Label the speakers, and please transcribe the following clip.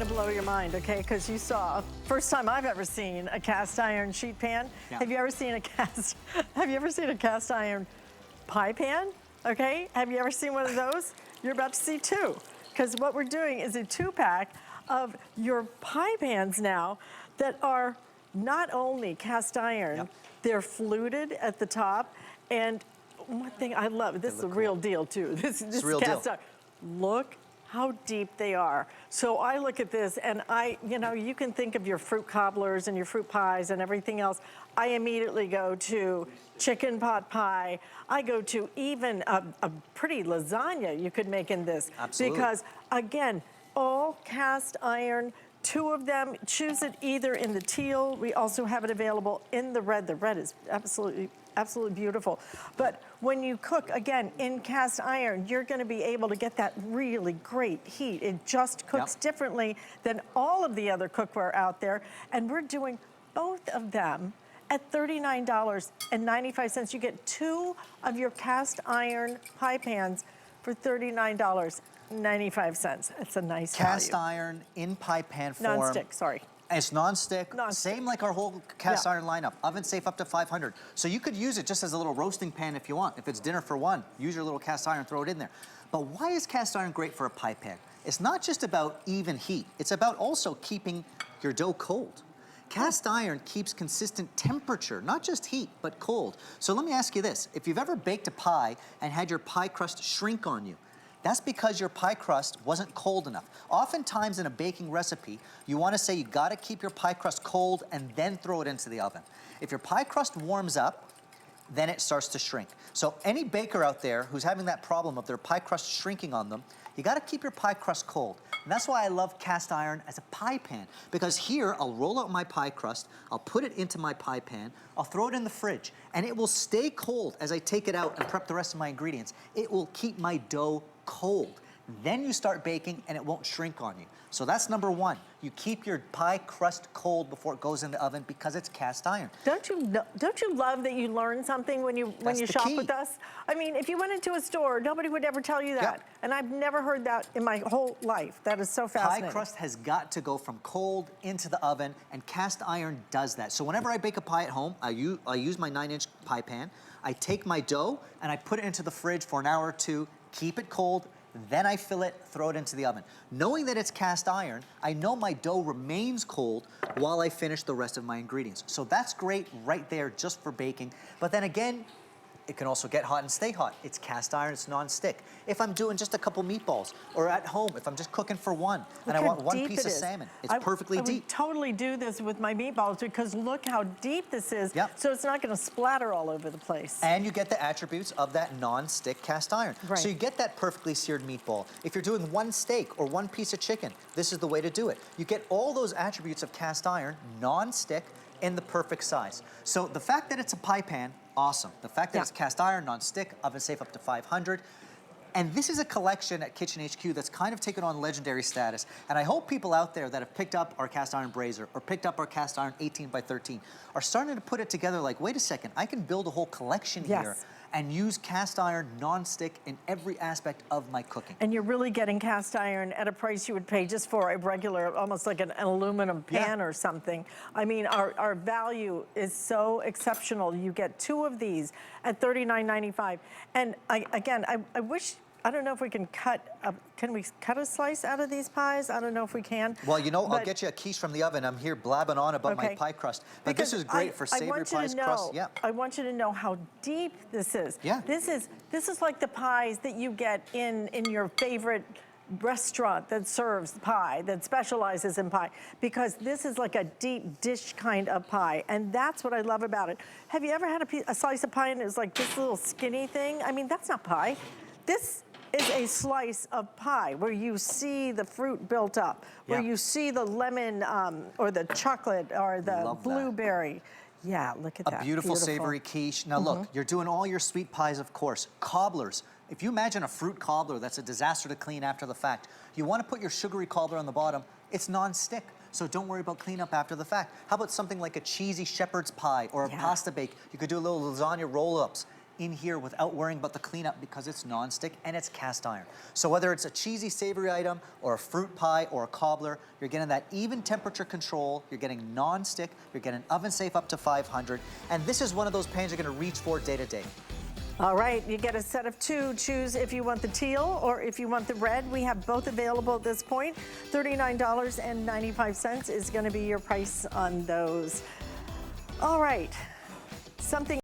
Speaker 1: going to blow your mind, okay? Because you saw, first time I've ever seen a cast iron sheet pan. Yeah. Have you ever seen a cast iron pie pan? Okay, have you ever seen one of those? You're about to see two. Because what we're doing is a 2-pack of your pie pans now that are not only cast iron, yep, they're fluted at the top. And one thing I love, this is the real deal too. This is cast iron. Look how deep they are. So I look at this and you can think of your fruit cobblers and your fruit pies and everything else. I immediately go to chicken pot pie. I go to even a pretty lasagna you could make in this.
Speaker 2: Absolutely. Because
Speaker 1: again, all cast iron, 2 of them, choose it either in the teal. We also have it available in the red. The red is absolutely beautiful. But when you cook, again, in cast iron, you're gonna be able to get that really great heat. It just cooks differently than all of the other cookware out there. And we're doing both of them at $39.95. You get 2 of your cast iron pie pans for $39.95. It's a nice
Speaker 2: cast
Speaker 1: value.
Speaker 2: Iron in pie pan form.
Speaker 1: Non-stick, sorry.
Speaker 2: It's non-stick, same like our whole cast iron lineup. Oven safe up to 500. So you could use it just as a little roasting pan if you want. If it's dinner for one, use your little cast iron, throw it in there. But why is cast iron great for a pie pan? It's not just about even heat. It's about also keeping your dough cold. Cast iron keeps consistent temperature, not just heat, but cold. So let me ask you this. If you've ever baked a pie and had your pie crust shrink on you, that's because your pie crust wasn't cold enough. Oftentimes in a baking recipe, you want to say you got to keep your pie crust cold and then throw it into the oven. If your pie crust warms up, then it starts to shrink. So any baker out there who's having that problem of their pie crust shrinking on them, you got to keep your pie crust cold. And that's why I love cast iron as a pie pan, because here I'll roll out my pie crust, I'll put it into my pie pan, I'll throw it in the fridge, and it will stay cold as I take it out and prep the rest of my ingredients. It will keep my dough cold. Then you start baking and it won't shrink on you. So that's number 1. You keep your pie crust cold before it goes in the oven because it's cast iron.
Speaker 1: Don't you love that you learn something when you shop with us? I mean, if you went into a store, nobody would ever tell you that. Yep. And I've never heard that in my whole life. That is so fascinating.
Speaker 2: Pie crust has got to go from cold into the oven, and cast iron does that. So whenever I bake a pie at home, I use my 9-inch pie pan. I take my dough and I put it into the fridge for an hour or 2, keep it cold, then I fill it, throw it into the oven. Knowing that it's cast iron, I know my dough remains cold while I finish the rest of my ingredients. So that's great right there just for baking. But then again, it can also get hot and stay hot. It's cast iron, it's non-stick. If I'm doing just a couple meatballs, or at home, if I'm just cooking for one, and I want 1 piece of salmon, it's perfectly deep. I would
Speaker 1: totally do this with my meatballs because look how deep this is, so it's not gonna splatter all over the place.
Speaker 2: And you get the attributes of that non-stick cast iron. Right. So you get that perfectly seared meatball. If you're doing 1 steak or 1 piece of chicken, this is the way to do it. You get all those attributes of cast iron, non-stick, in the perfect size. So the fact that it's a pie pan, awesome. The fact that it's cast iron, non-stick, oven safe up to 500. And this is a collection at Kitchen HQ that's kind of taken on legendary status. And I hope people out there that have picked up our cast iron brazier or picked up our cast iron 18 by 13 are starting to put it together like, wait a second, I can build a whole collection here and use cast iron non-stick in every aspect of my cooking.
Speaker 1: And you're really getting cast iron at a price you would pay just for a regular, almost like an aluminum pan or something. I mean, our value is so exceptional. You get 2 of these at $39.95. And I wish, I don't know if we can can we cut a slice out of these pies? I don't know if we can.
Speaker 2: Well, you know, I'll get you a quiche from the oven. I'm here blabbing on about my pie crust. But this is great for savory pies, crust.
Speaker 1: I want you to know how deep this is.
Speaker 2: Yeah.
Speaker 1: This is like the pies that you get in your favorite restaurant that serves pie, that specializes in pie, because this is like a deep dish kind of pie, and that's what I love about it. Have you ever had a slice of pie and it's like this little skinny thing? I mean, that's not pie. This is a slice of pie where you see the fruit built up, where you see the lemon or the chocolate or the blueberry. Yeah, look at that.
Speaker 2: A beautiful savory quiche. Now look, you're doing all your sweet pies, of course. Cobblers. If you imagine a fruit cobbler that's a disaster to clean after the fact, you want to put your sugary cobbler on the bottom. It's non-stick, so don't worry about cleanup after the fact. How about something like a cheesy shepherd's pie or a pasta bake? You could do a little lasagna roll-ups. in here without worrying about the cleanup because it's non-stick and it's cast iron. So whether it's a cheesy, savory item or a fruit pie or a cobbler, you're getting that even temperature control, you're getting non-stick, you're getting oven safe up to 500, and this is one of those pans you're gonna reach for day to day.
Speaker 1: All right, you get a set of two. Choose if you want the teal or if you want the red. We have both available at this point. $39.95 is gonna be your price on those. All right, something